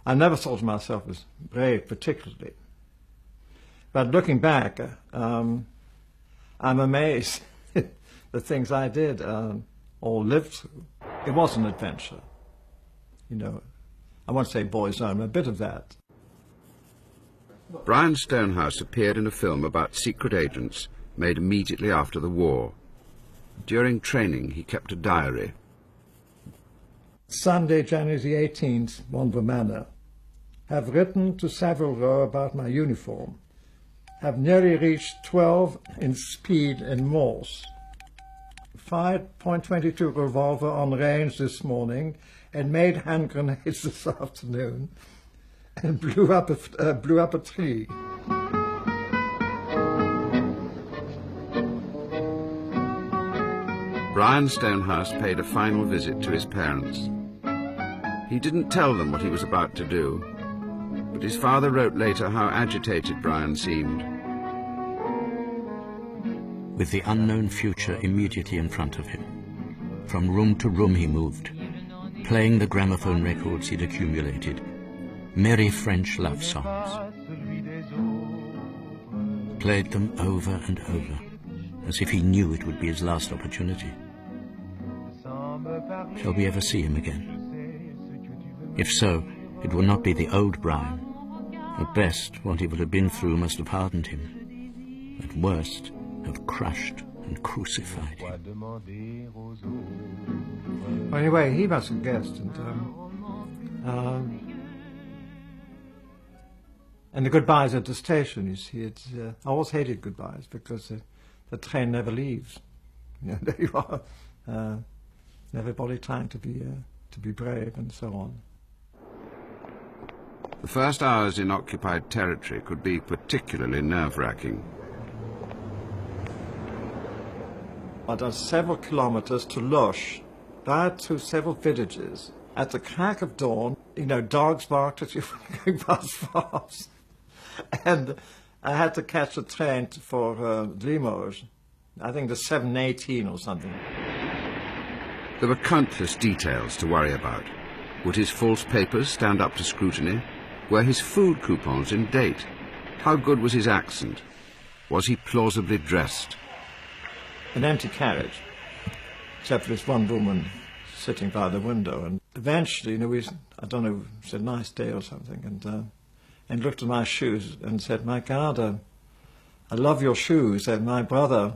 I never thought of myself as brave particularly. But looking back, I'm amazed the things I did or lived through. It was an adventure. You know, I won't say boy's own, a bit of that. Brian Stonehouse appeared in a film about secret agents made immediately after the war. During training, he kept a diary. Sunday, January the 18th, Monver Manor. Have written to Savile Row about my uniform. Have nearly reached 12 in speed in Morse. Fired .22 revolver on range this morning and made hand grenades this afternoon and blew up a tree. Brian Stonehouse paid a final visit to his parents. He didn't tell them what he was about to do, but his father wrote later how agitated Brian seemed. With the unknown future immediately in front of him, from room to room he moved, playing the gramophone records he'd accumulated, merry French love songs. Played them over and over, as if he knew it would be his last opportunity. Shall we ever see him again? If so, it will not be the old Brian. At best, what he will have been through must have hardened him. At worst, have crushed and crucified him. Well, anyway, he must have guessed, and the goodbyes at the station, you see, I always hated goodbyes because the train never leaves. You know, there you are, everybody trying to be brave and so on. The first hours in occupied territory could be particularly nerve-wracking. I done several kilometers to Loche, right through several villages. At the crack of dawn, you know, dogs barked at you going past farms. And I had to catch a train for Limoges, I think the 7:18 or something. There were countless details to worry about. Would his false papers stand up to scrutiny? Were his food coupons in date? How good was his accent? Was he plausibly dressed? An empty carriage, except for this one woman sitting by the window. And eventually, you know, I don't know, it was a nice day or something, and looked at my shoes and said, "My God, I love your shoes." And my brother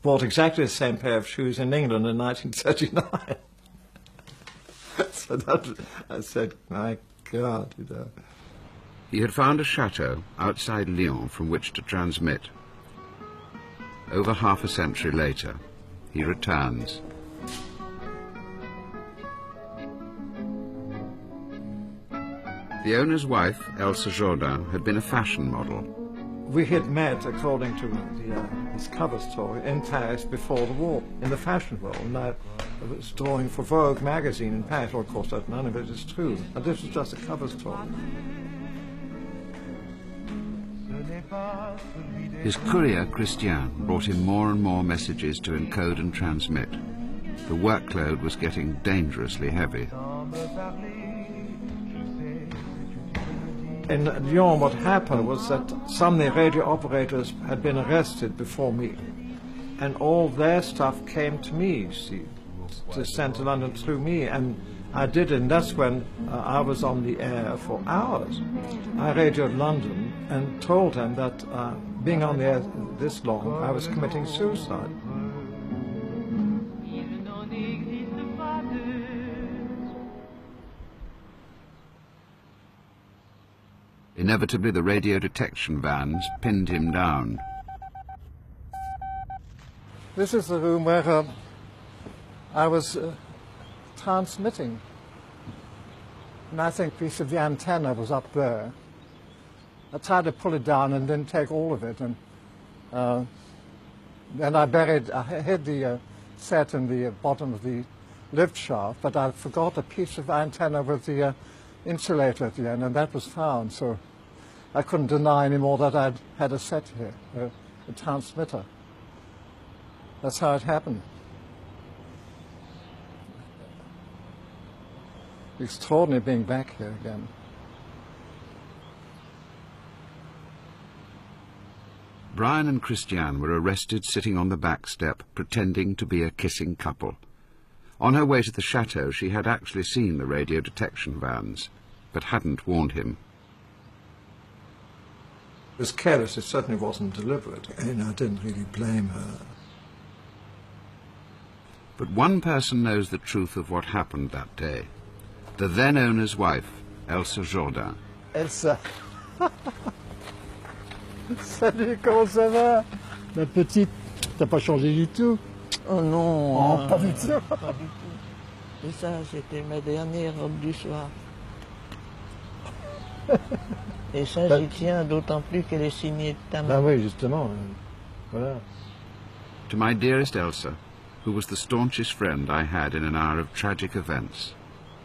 bought exactly the same pair of shoes in England in 1939. So I said, "My God, you know." He had found a chateau outside Lyon from which to transmit. Over half a century later, he returns. The owner's wife, Elsa Jourdain, had been a fashion model. We had met, according to his cover story, in Paris before the war, in the fashion world. And I was drawing for Vogue magazine in Paris. Well, of course, none of it is true. But this was just a cover story. His courier, Christian, brought him more and more messages to encode and transmit. The workload was getting dangerously heavy. In Lyon, what happened was that some of the radio operators had been arrested before me, and all their stuff came to me, you see, to send to London through me, and I did it, and that's when I was on the air for hours. I radioed London and told them that being on the air this long, I was committing suicide. Inevitably, the radio detection vans pinned him down. This is the room where I was transmitting. And I think a piece of the antenna was up there. I tried to pull it down and didn't take all of it. And then I hid the set in the bottom of the lift shaft, but I forgot a piece of antenna with the insulator at the end, and that was found. So I couldn't deny anymore that I'd had a set here, a transmitter. That's how it happened. extraordinary being back here again. Brian and Christiane were arrested sitting on the back step, pretending to be a kissing couple. On her way to the chateau, she had actually seen the radio detection vans, but hadn't warned him. It was careless, it certainly wasn't deliberate. I didn't really blame her. But one person knows the truth of what happened that day. The then owner's wife, Elsa Jourdain. Elsa. Salut, comment ça va? La petite, t'as pas changé du tout? Oh non, Oh, pas du tout. pas du tout. Et ça, c'était ma dernière robe du soir. Et ça, j'y tiens, d'autant plus qu'elle est signée de ta main. Ah oui, justement. Voilà. To my dearest Elsa, who was the staunchest friend I had in an hour of tragic events,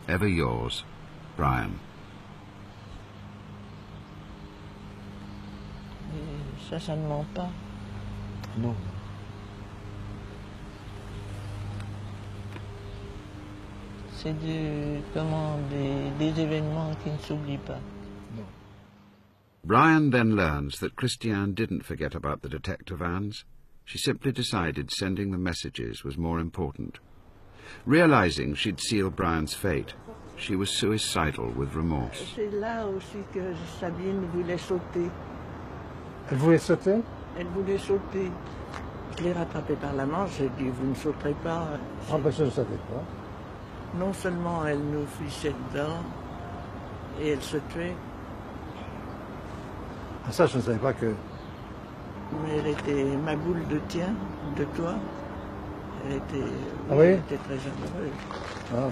ever yours, Brian. Et ça ne ment pas. Non. C'est des événements qui ne s'oublient pas. No. Brian then learns that Christiane didn't forget about the detector vans. She simply decided sending the messages was more important. Realizing she'd seal Brian's fate, she was suicidal with remorse. C'est là aussi que Sabine voulait sauter. Elle voulait sauter? Elle voulait sauter. Je l'ai rattrapée par la manche, j'ai dit, vous ne sauterez pas. Ah ben je ne savais pas. Non seulement elle nous fichait dedans, et elle se tuait, Ah ça, je ne savais pas que... mais elle était ma boule de tien, de toi. Elle était, Ah oui? elle était très amoureuse. Ah,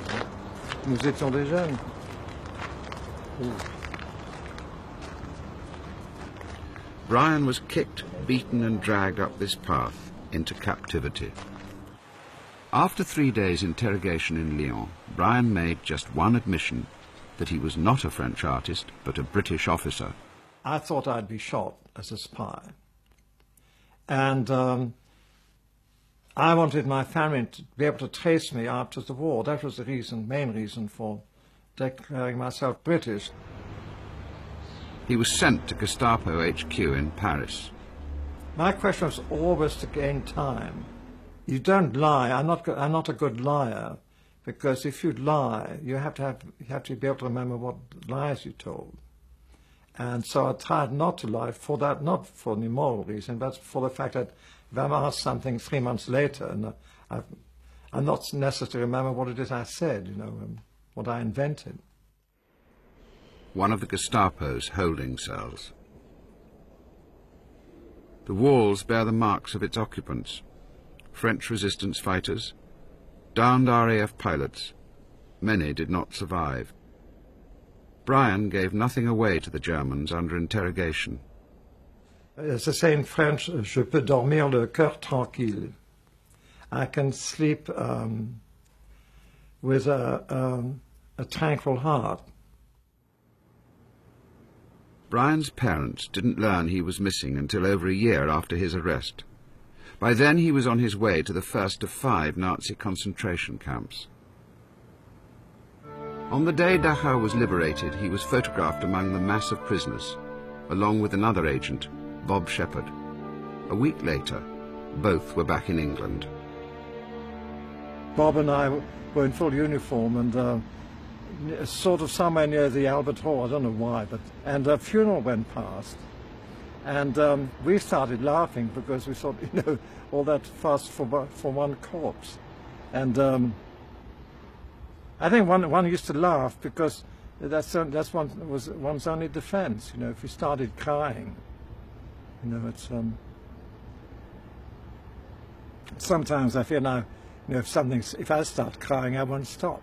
nous étions des jeunes. Brian was kicked, beaten and dragged up this path into captivity. After 3 days' interrogation in Lyon, Brian made just one admission, that he was not a French artist, but a British officer. I thought I'd be shot as a spy. And I wanted my family to be able to trace me after the war. That was the reason, main reason for declaring myself British. He was sent to Gestapo HQ in Paris. My question was always to gain time. You don't lie. I'm not a good liar, because if you lie, you have to be able to remember what lies you told. And so I tried not to lie for that, not for any moral reason, but for the fact that if I'm asked something 3 months later, and I'm not necessarily remember what it is I said, what I invented. One of the Gestapo's holding cells. The walls bear the marks of its occupants. French resistance fighters, downed RAF pilots. Many did not survive. Brian gave nothing away to the Germans under interrogation. As I say in French, je peux dormir le cœur tranquille. I can sleep with a tranquil heart. Brian's parents didn't learn he was missing until over a year after his arrest. By then he was on his way to the first of 5 Nazi concentration camps. On the day Dachau was liberated, he was photographed among the mass of prisoners, along with another agent, Bob Shepherd. A week later, both were back in England. Bob and I were in full uniform, and sort of somewhere near the Albert Hall, I don't know why, and a funeral went past. And we started laughing because we thought, all that fuss for one corpse. And I think one used to laugh because that's one's only defense. If you started crying, it's sometimes I feel now, if I start crying, I won't stop.